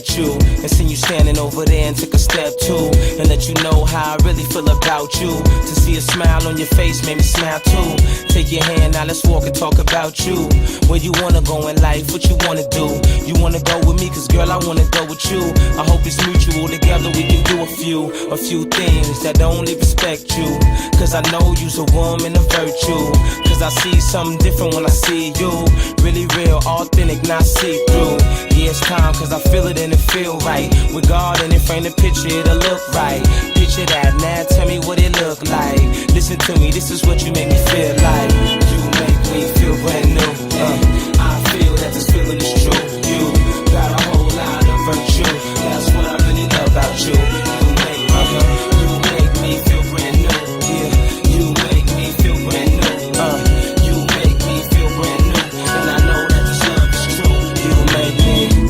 at you and seen you standing over there and took a step too, and let you know how I really feel about you. To see a smile on your face made me smile too. Take your hand, now let's walk and talk about you. Where you wanna go in life, what you wanna do. You wanna go with me, cause girl I wanna go with you. I hope it's mutual, together we can do a few things that only respect you. Cause I know you's a woman of virtue. Cause I see something different when I see you. Really real, authentic, not see-through. Yeah, it's time cause I feel it and it feel right. With God in it, frame the picture, it'll look right. Picture that, now tell me what it look like. Listen to me, this is what you make me feel like. You make me feel brand new. I feel that this feeling is true. You got a whole lot of virtue. That's what I really love about you. You make me feel brand new. Yeah, you make me feel brand new. You make me feel brand new. And I know that this love is true.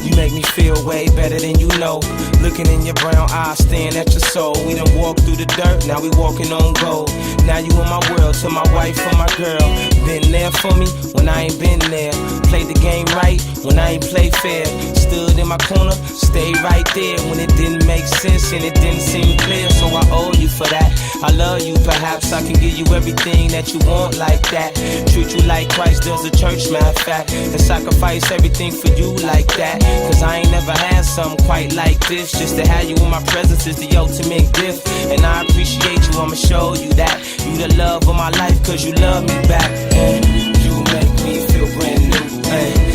You make me feel way better than you know. Looking in your brown eyes, staring at your soul. We done walked through the dirt, now we walking on gold. Now you in my world, to my wife or my girl. Been there for me when I ain't been there. Played the game right when I ain't play fair. Stood in my corner, stayed right there when it didn't make sense and it didn't seem clear. So I owe you for that. I love you, perhaps I can give you everything that you want like that. Treat you like Christ does the church, matter of fact. And sacrifice everything for you like that. Cause I ain't never had something quite like this. Just to have you in my presence is the ultimate gift. And I appreciate you, I'ma show you that. You the love of my life cause you love me back. You make me feel brand new.